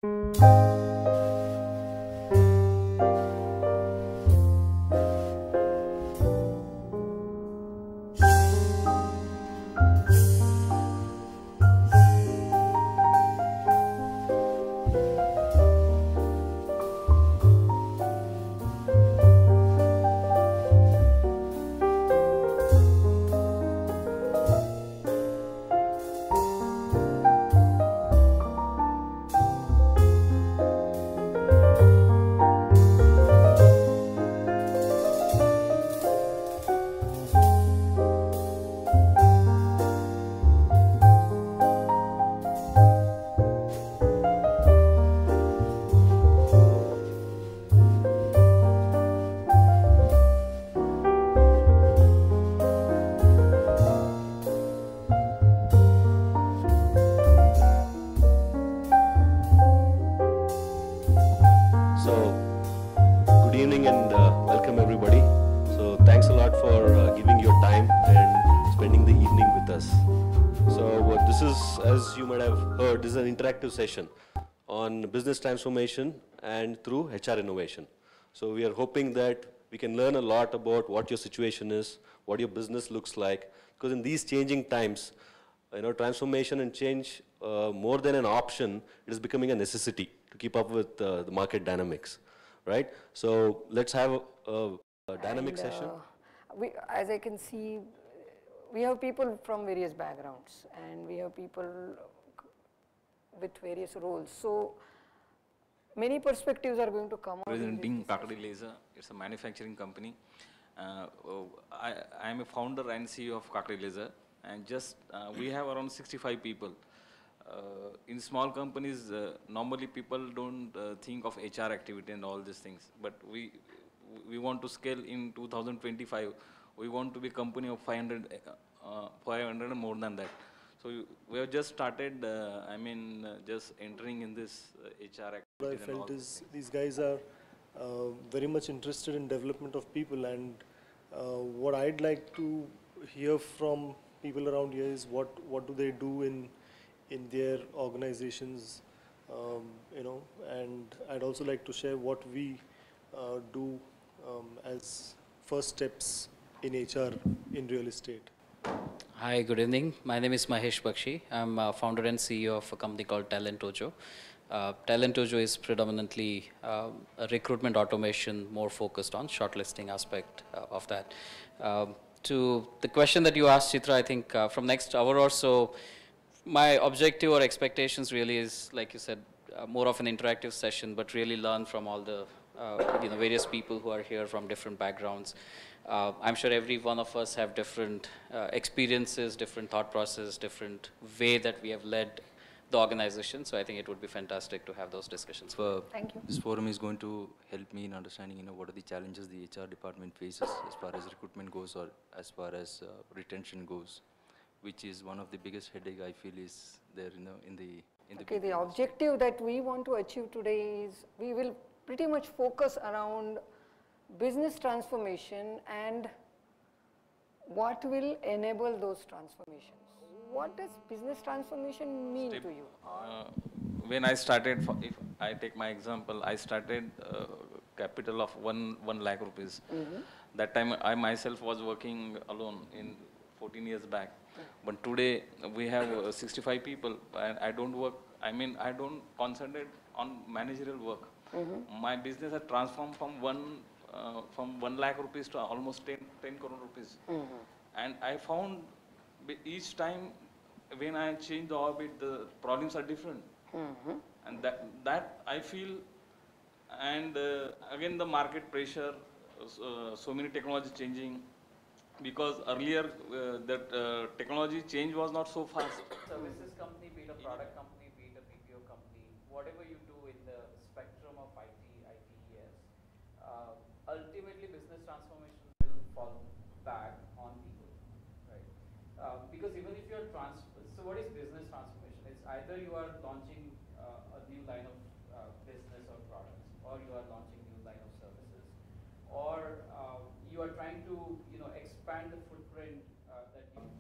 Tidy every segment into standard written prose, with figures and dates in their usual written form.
Good evening and welcome everybody. So thanks a lot for giving your time and spending the evening with us. So this is, as you might have heard, this is an interactive session on business transformation and through HR innovation. So we are hoping that we can learn a lot about what your situation is, what your business looks like, because in these changing times, transformation and change, more than an option, it is becoming a necessity to keep up with the market dynamics, right? So let's have a dynamic session. As I can see, we have people from various backgrounds and we have people with various roles. So many perspectives are going to come out. Presenting Kakadi Laser, it's a manufacturing company. I am a founder and CEO of Kakadi Laser, and we have around 65 people. In small companies, normally people don't think of HR activity and all these things, but we want to scale in 2025. We want to be a company of 500 and more than that. So we have just started, just entering in this HR activity. What I felt is these guys are very much interested in development of people, and what I'd like to hear from people around here is what do they do in their organizations, and I'd also like to share what we do as first steps in HR in real estate. Hi, good evening. My name is Mahesh Bakshi. I'm founder and CEO of a company called Talent Tojo. Talent Tojo is predominantly a recruitment automation, more focused on shortlisting aspect of that. To the question that you asked, Chitra, I think from next hour or so, my objective or expectations really is, like you said, more of an interactive session, but really learn from all the various people who are here from different backgrounds. I'm sure every one of us have different experiences, different thought process, different way that we have led the organization. So I think it would be fantastic to have those discussions. Thank you. This forum is going to help me in understanding, what are the challenges the HR department faces as far as recruitment goes or as far as retention goes, which is one of the biggest headache I feel is there, in the. Okay, the objective that we want to achieve today is we will pretty much focus around business transformation and what will enable those transformations. What does business transformation mean to you? When I started, if I take my example, I started capital of 1 lakh rupees. That time I myself was working alone in 14 years back. But today we have 65 people, and I don't concentrate on managerial work. My business has transformed from 1 lakh rupees to almost 10 crore rupees. And I found each time when I change the orbit, the problems are different. And that I feel, and again the market pressure, so many technology changing, because earlier that technology change was not so fast. Services company, be it a product company, be it a BPO company, whatever you do in the spectrum of ITES, ultimately business transformation will fall back on people, right? Because even if you're so what is business transformation? It's either you are launching a new line of business or products, or you are launching new line of services, or you are trying to expand the footprint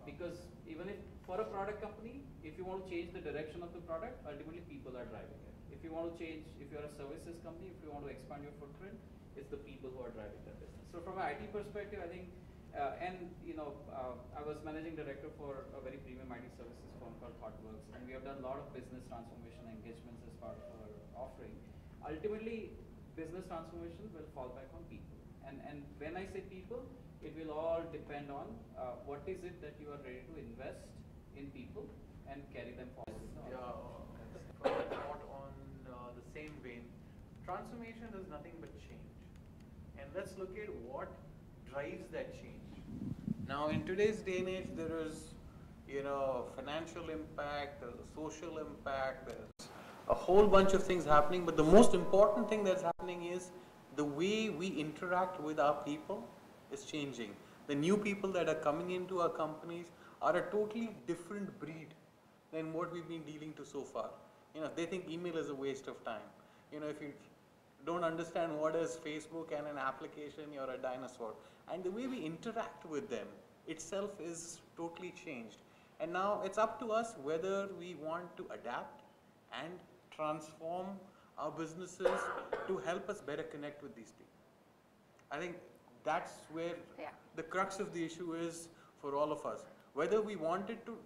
because even if for a product company, if you want to change the direction of the product, ultimately people are driving it. If you want to change, if you're a services company, if you want to expand your footprint, it's the people who are driving the business. So from an IT perspective, I think, I was managing director for a very premium IT services firm called ThoughtWorks, and we have done a lot of business transformation engagements as part of our offering. Ultimately, business transformation will fall back on people. And when I say people, it will all depend on what is it that you are ready to invest in people and carry them forward. Not on the same vein, transformation is nothing but change. And let's look at what drives that change. Now, in today's day and age, there is, financial impact, there's a social impact, there's a whole bunch of things happening, but the most important thing that's happening is the way we interact with our people is changing. The new people that are coming into our companies are a totally different breed than what we've been dealing to so far. They think email is a waste of time. If you don't understand what is Facebook and an application, you're a dinosaur. And the way we interact with them itself is totally changed. And now it's up to us whether we want to adapt and transform our businesses to help us better connect with these people. I think that's where the crux of the issue is for all of us. Whether we want it to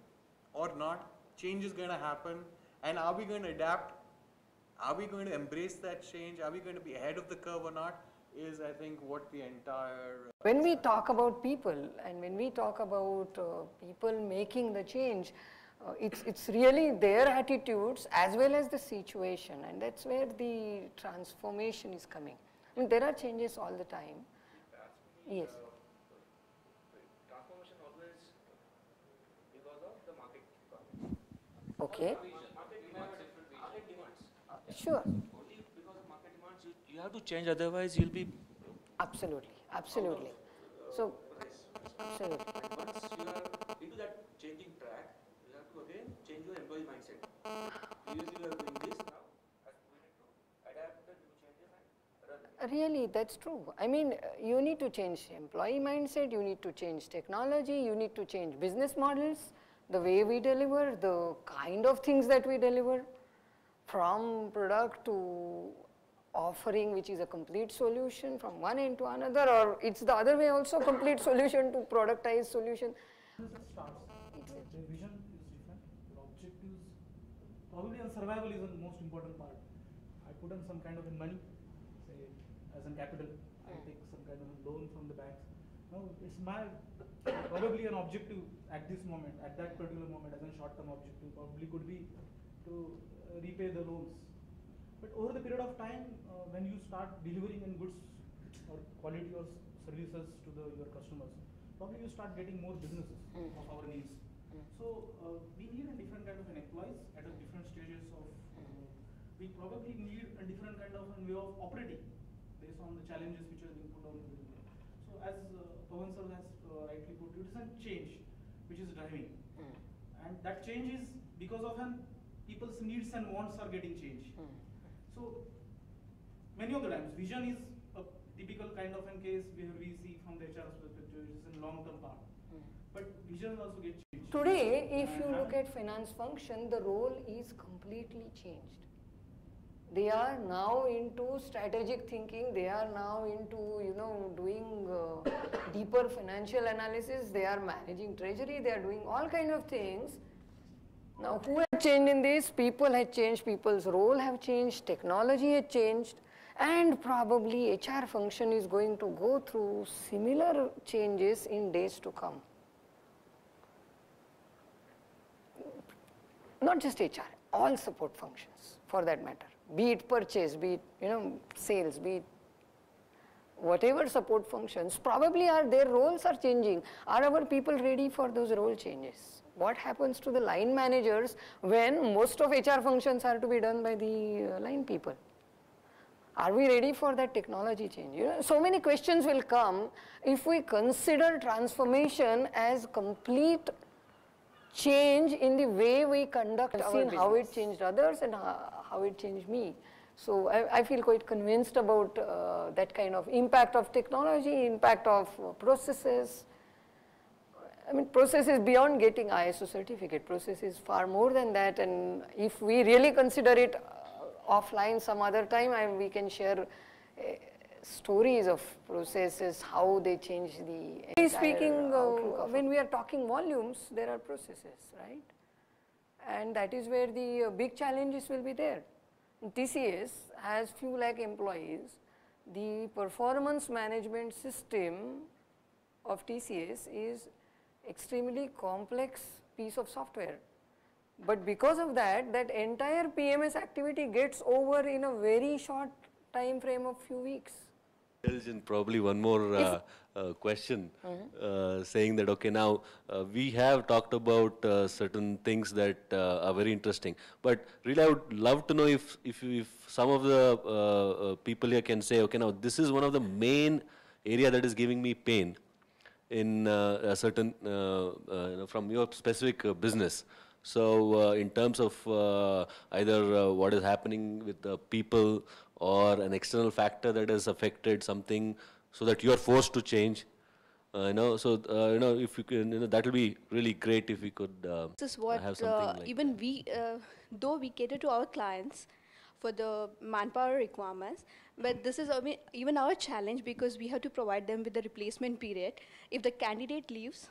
or not, change is going to happen. And are we going to adapt? Are we going to embrace that change? Are we going to be ahead of the curve or not? Is, I think, what the entire... When we talk about people and when we talk about people making the change, it's really their attitudes as well as the situation, and that's where the transformation is coming. I mean, there are changes all the time. Yes. Transformation always because of the market requirements. Okay. Market demands. Sure. Only because of market demands, you have to change, otherwise you'll be... Absolutely, absolutely. So, absolutely. And once you are into that changing track, you have to again change your employee mindset. Previously you are doing this, now we need to adapt the new changes and run. Really, that's true. I mean, you need to change employee mindset, you need to change technology, you need to change business models, the way we deliver, the kind of things that we deliver, from product to offering, which is a complete solution from one end to another, or it's the other way also, complete solution to productized solution. Starts. The vision is different, your objectives, probably on survival is the most important part. I put in some kind of money, say as in capital, I take some kind of a loan from the banks. No, it's my probably an objective at this moment, at that particular moment, as a short-term objective, probably could be to repay the loans. But over the period of time, when you start delivering in goods or quality or services to your customers, probably you start getting more businesses of our needs. So we need a different kind of an employees at a different stages of, we probably need a different kind of a way of operating based on the challenges which are being put on the business. So as Pawan sir has rightly put, it is a change which is driving. And that change is because of people's needs and wants are getting changed. So many of the times, vision is a typical kind of a case where we see from the HR's perspective, it is a long-term part. But vision also gets changed. Today, if you look at finance function, the role is completely changed. They are now into strategic thinking, they are now into, doing deeper financial analysis, they are managing treasury, they are doing all kind of things. Now, who has changed in this? People have changed, people's role have changed, technology has changed, and probably HR function is going to go through similar changes in days to come. Not just HR, all support functions for that matter, be it purchase, be it sales, be it whatever support functions, probably their roles are changing. Are our people ready for those role changes? What happens to the line managers when most of HR functions are to be done by the line people? Are we ready for that technology change? So many questions will come if we consider transformation as complete change in the way we conduct our business. How it changed others and how it changed me. So I feel quite convinced about that kind of impact of technology, impact of processes. I mean, process is beyond getting ISO certificate. Process is far more than that, and if we really consider it offline some other time, and we can share stories of processes, how they change the speaking, when we are talking volumes, there are processes, right? And that is where the big challenges will be there. TCS has few lakh employees. The performance management system of TCS is extremely complex piece of software. But because of that, that entire PMS activity gets over in a very short time frame of few weeks. Probably one more question, saying that, okay, now we have talked about certain things that are very interesting, but really I would love to know if some of the people here can say, okay, now this is one of the main area that is giving me pain in a certain, from your specific business. So in terms of either what is happening with the people or an external factor that has affected something so that you are forced to change, if you can, that will be really great if we could this is what have something like even we, though we cater to our clients for the manpower requirements, but this is even our challenge because we have to provide them with the replacement period. If the candidate leaves,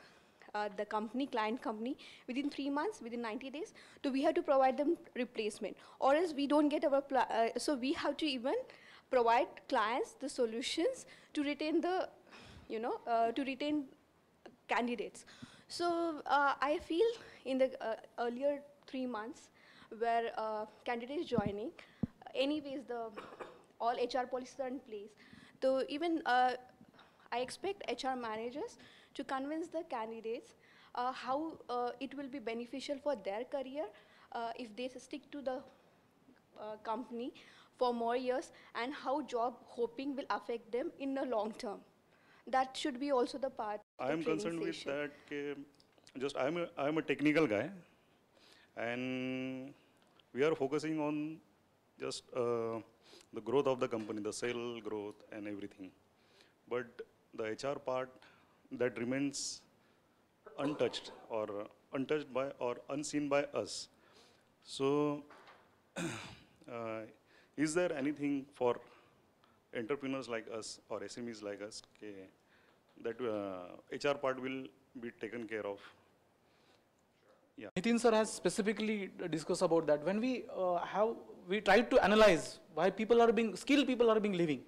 the client company, within 3 months, within 90 days, so we have to provide them replacement, or else we don't get our, so we have to even provide clients the solutions to retain the, to retain candidates. So I feel in the earlier 3 months where candidates joining, anyways all HR policies are in place. So even I expect HR managers to convince the candidates how it will be beneficial for their career if they stick to the company for more years, and how job hopping will affect them in the long term. That should be also the part. I am concerned with that. I am a technical guy, and we are focusing on just the growth of the company, the sale growth and everything. But the HR part, that remains untouched by or unseen by us. So is there anything for entrepreneurs like us or SMEs like us that HR part will be taken care of? Yeah. Nitin sir has specifically discussed about that. When we tried to analyze why skilled people are being leaving,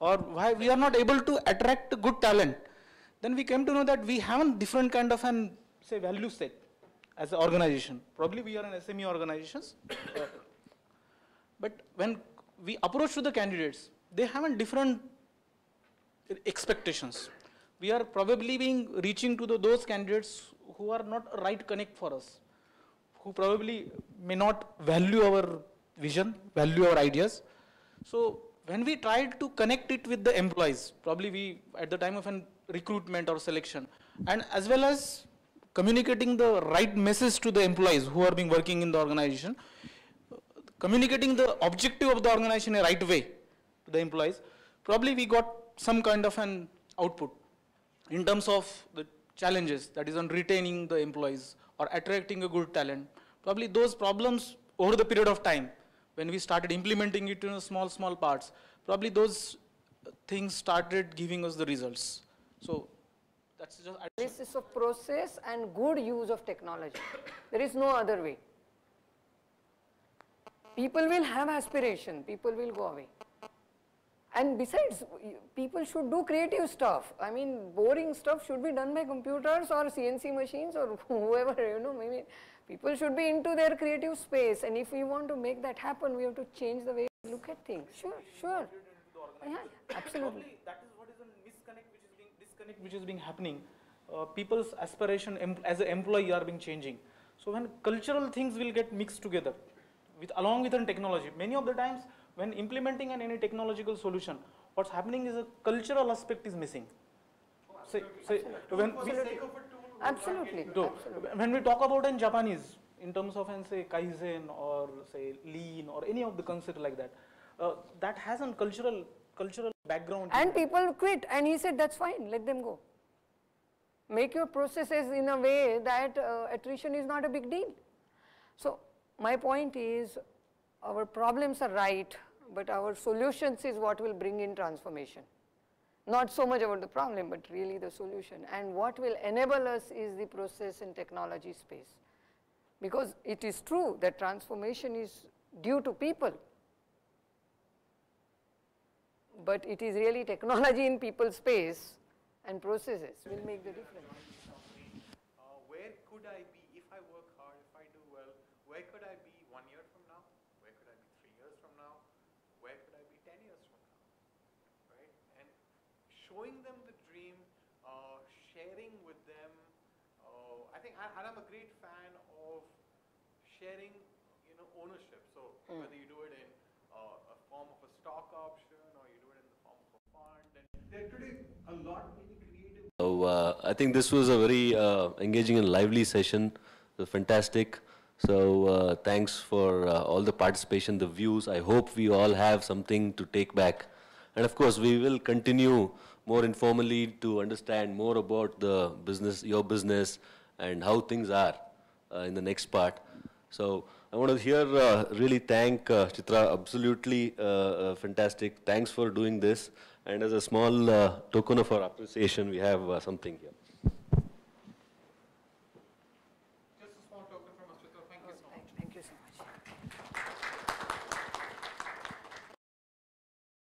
or why we are not able to attract good talent, then we came to know that we have a different kind of value set as an organization. Probably we are an SME organizations, but when we approach to the candidates, they have different expectations. We are probably reaching to those candidates who are not a right connect for us, who probably may not value our vision, value our ideas. So when we tried to connect it with the employees, probably we, at the time of recruitment or selection, and as well as communicating the right message to the employees who are working in the organization, communicating the objective of the organization in a right way to the employees, probably we got some kind of an output in terms of the challenges, that is on retaining the employees or attracting a good talent. Probably those problems over the period of time, when we started implementing it in small parts, probably those things started giving us the results. So that's just analysis of process and good use of technology. There is no other way. People will have aspiration, people will go away. And besides, people should do creative stuff. I mean, boring stuff should be done by computers or CNC machines or whoever, maybe people should be into their creative space. And if we want to make that happen, we have to change the way we look at things. Sure. Yeah, absolutely. That is what is a disconnect which is being happening. People's aspiration as an employee are being changing. So when cultural things will get mixed together along with technology, many of the times when implementing any technological solution, what's happening is a cultural aspect is missing. Absolutely. When we talk about in Japanese, in terms of say Kaizen or say Lean or any of the concept like that, that has a cultural background. And people quit, and he said that's fine, let them go. Make your processes in a way that attrition is not a big deal. So my point is, our problems are right, but our solutions is what will bring in transformation. Not so much about the problem, but really the solution. And what will enable us is the process and technology space. Because it is true that transformation is due to people, but it is really technology in people's space and processes will make the difference. Where could I be if I work hard, if I do well? Where could I be 1 year from now? Where could I be 3 years from now? Where could I be 10 years from now? Right? And showing them the dream, sharing with them. I think, and I'm a great fan of sharing, ownership. So whether you do it in a form of a stock option or you do it in the form of a fund, and there are today a lot many creative. So I think this was a very engaging and lively session. It was fantastic. So thanks for all the participation, the views. I hope we all have something to take back. And of course, we will continue more informally to understand more about the business, your business, and how things are in the next part. So I want to here really thank Chitra, absolutely fantastic. Thanks for doing this. And as a small token of our appreciation, we have something here.